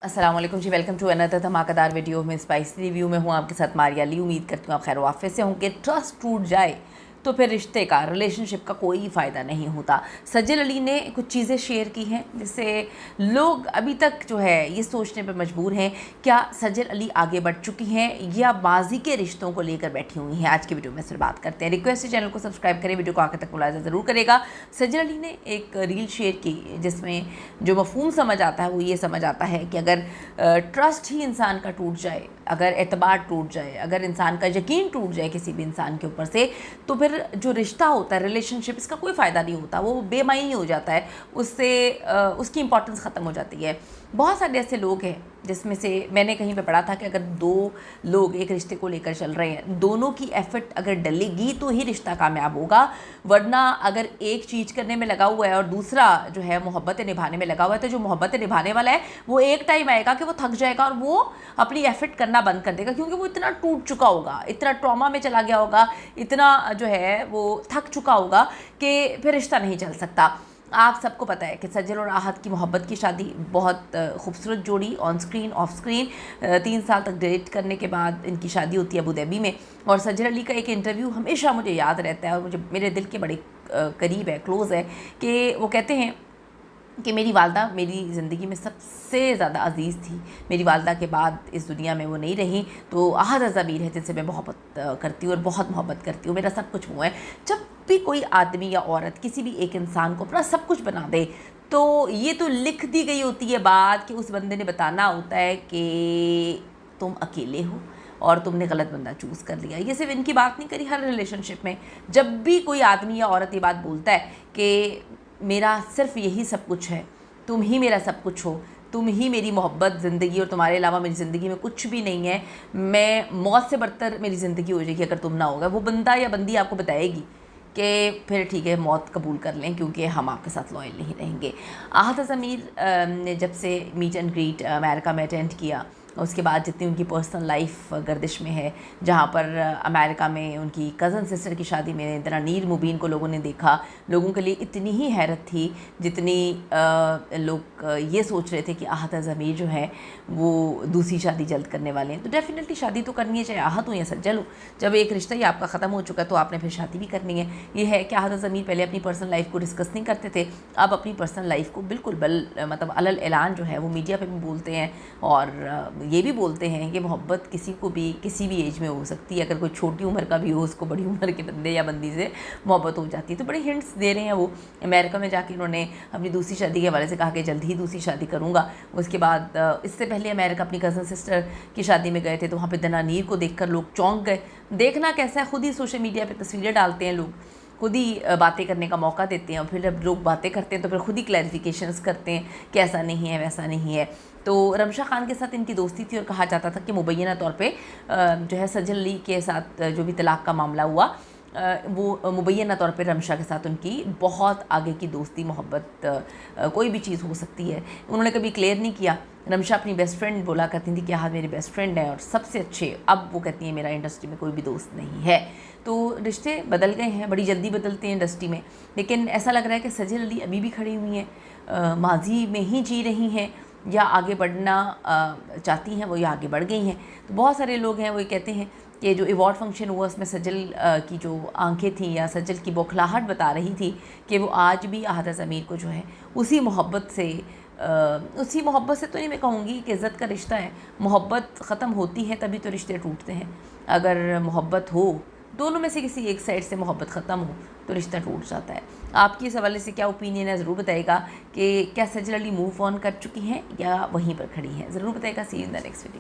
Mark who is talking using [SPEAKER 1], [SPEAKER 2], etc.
[SPEAKER 1] अस्सलाम वालेकुम जी, welcome to another धमाकेदार वीडियो में स्पाइसी रिव्यू में हूँ आपके साथ मारिया अली। उम्मीद करती हूँ आप खैर वाफियत से होंगे। ट्रस्ट टूट जाए तो फिर रिश्ते का, रिलेशनशिप का कोई फ़ायदा नहीं होता। सज्जल अली ने कुछ चीज़ें शेयर की हैं जिससे लोग अभी तक जो है ये सोचने पर मजबूर हैं, क्या सज्जल अली आगे बढ़ चुकी हैं या माजी के रिश्तों को लेकर बैठी हुई हैं। आज की वीडियो में सिर्फ बात करते हैं। रिक्वेस्ट है चैनल को सब्सक्राइब करें, वीडियो को आगे तक मुलाहिजा ज़रूर करेगा। सज्जल अली ने एक रील शेयर की जिसमें जो मफहूम समझ आता है वो ये समझ आता है कि अगर ट्रस्ट ही इंसान का टूट जाए, अगर एतबार टूट जाए, अगर इंसान का यकीन टूट जाए किसी भी इंसान के ऊपर से, तो फिर जो रिश्ता होता है, रिलेशनशिप, इसका कोई फ़ायदा नहीं होता, वो बेमायनी हो जाता है, उससे उसकी इंपॉर्टेंस ख़त्म हो जाती है। बहुत सारे ऐसे लोग हैं जिसमें से मैंने कहीं पे पढ़ा था कि अगर दो लोग एक रिश्ते को लेकर चल रहे हैं, दोनों की एफर्ट अगर डलेगी तो ही रिश्ता कामयाब होगा, वरना अगर एक चीज़ करने में लगा हुआ है और दूसरा जो है मोहब्बतें निभाने में लगा हुआ है, तो जो मोहब्बतें निभाने वाला है वो एक टाइम आएगा कि वो थक जाएगा और वो अपनी एफर्ट करना बंद कर देगा, क्योंकि वो इतना टूट चुका होगा, इतना ट्रॉमा में चला गया होगा, इतना जो है वो थक चुका होगा कि फिर रिश्ता नहीं चल सकता। आप सबको पता है कि सज्जल और आहत की मोहब्बत की शादी बहुत खूबसूरत जोड़ी, ऑन स्क्रीन ऑफ स्क्रीन 3 साल तक डेट करने के बाद इनकी शादी होती है अबू धाबी में। और सज्जल अली का एक इंटरव्यू हमेशा मुझे याद रहता है और मुझे मेरे दिल के बड़े करीब है, क्लोज़ है, कि वो कहते हैं कि मेरी वालदा मेरी ज़िंदगी में सबसे ज़्यादा अज़ीज़ थी, मेरी वालदा के बाद इस दुनिया में वो नहीं रही, तो आहत ज़मीर है जिनसे मैं मोहब्बत करती हूँ और बहुत मोहब्बत करती हूँ, मेरा सब कुछ वो है। जब भी कोई आदमी या औरत किसी भी एक इंसान को अपना सब कुछ बना दे, तो ये तो लिख दी गई होती है बात कि उस बंदे ने बताना होता है कि तुम अकेले हो और तुमने गलत बंदा चूज़ कर लिया। ये सिर्फ इनकी बात नहीं करी, हर रिलेशनशिप में जब भी कोई आदमी या औरत ये बात बोलता है कि मेरा सिर्फ यही सब कुछ है, तुम ही मेरा सब कुछ हो, तुम ही मेरी मोहब्बत ज़िंदगी, और तुम्हारे अलावा मेरी ज़िंदगी में कुछ भी नहीं है, मैं मौत से बढ़कर मेरी ज़िंदगी हो जाएगी अगर तुम ना होगा, वो बंदा या बंदी आपको बताएगी कि फिर ठीक है मौत कबूल कर लें क्योंकि हम आपके साथ लॉयल नहीं रहेंगे। आहत ज़मीर ने जब से मीट एंड ग्रीट अमेरिका में अटेंड किया, उसके बाद जितनी उनकी पर्सनल लाइफ गर्दिश में है, जहाँ पर अमेरिका में उनकी कज़न सिस्टर की शादी में दनानीर मुबीन को लोगों ने देखा, लोगों के लिए इतनी ही हैरत थी जितनी लोग ये सोच रहे थे कि आहत ज़मीर जो है वो दूसरी शादी जल्द करने वाले हैं। तो डेफिनेटली शादी तो करनी है, चाहे आहत हो या सज्जल हो। जब एक रिश्ता ही आपका ख़त्म हो चुका है तो आपने फिर शादी भी करनी है। ये है कि आहत ज़मीर पहले अपनी पर्सनल लाइफ को डिस्कस नहीं करते थे, अब अपनी पर्सनल लाइफ को बिल्कुल मतलब अलल ऐलान जो है वो मीडिया पर भी बोलते हैं और ये भी बोलते हैं कि मोहब्बत किसी को भी किसी भी एज में हो सकती है, अगर कोई छोटी उम्र का भी हो उसको बड़ी उम्र के बंदे या बंदी से मोहब्बत हो जाती है। तो बड़े हिंट्स दे रहे हैं वो। अमेरिका में जाके उन्होंने अपनी दूसरी शादी के हवाले से कहा कि जल्द ही दूसरी शादी करूँगा। उसके बाद इससे पहले अमेरिका अपनी कज़न सिस्टर की शादी में गए थे, तो वहाँ पर दनानीर को देखकर लोग चौंक गए। देखना कैसा है, खुद ही सोशल मीडिया पर तस्वीरें डालते हैं लोग, खुद ही बातें करने का मौका देते हैं और फिर जब लोग बातें करते हैं तो फिर खुद ही क्लैरिफिकेशंस करते हैं कि ऐसा नहीं है वैसा नहीं है। तो रमशा खान के साथ इनकी दोस्ती थी और कहा जाता था कि मुबैना तौर पे जो है सज्जल अली के साथ जो भी तलाक़ का मामला हुआ वो मुबैना तौर पे रमशा के साथ उनकी बहुत आगे की दोस्ती, मोहब्बत, कोई भी चीज़ हो सकती है। उन्होंने कभी क्लियर नहीं किया। रमशा अपनी बेस्ट फ्रेंड बोला करती थी कि हाँ मेरी बेस्ट फ्रेंड है और सबसे अच्छे, अब वो कहती हैं मेरा इंडस्ट्री में कोई भी दोस्त नहीं है। तो रिश्ते बदल गए हैं, बड़ी जल्दी बदलते हैं इंडस्ट्री में, लेकिन ऐसा लग रहा है कि सज्जल अली अभी भी खड़ी हुई हैं, माजी में ही जी रही हैं या आगे बढ़ना चाहती हैं वो, या आगे बढ़ गई हैं। तो बहुत सारे लोग हैं वो ये कहते हैं कि जो अवार्ड फंक्शन हुआ उसमें सज्जल की जो आंखें थीं या सज्जल की बौखलाहट बता रही थी कि वो आज भी आहत ज़मीर को जो है उसी मोहब्बत से तो नहीं मैं कहूँगी कि इज़्ज़त का रिश्ता है, मोहब्बत ख़त्म होती है तभी तो रिश्ते टूटते हैं। अगर मोहब्बत हो, दोनों में से किसी एक साइड से मोहब्बत ख़त्म हो तो रिश्ता टूट जाता है। आपकी इस हवाले से क्या ओपिनियन है ज़रूर बताइएगा कि क्या सज्जल अली मूव ऑन कर चुकी हैं या वहीं पर खड़ी हैं, ज़रूर बताइएगा। See you in the next video.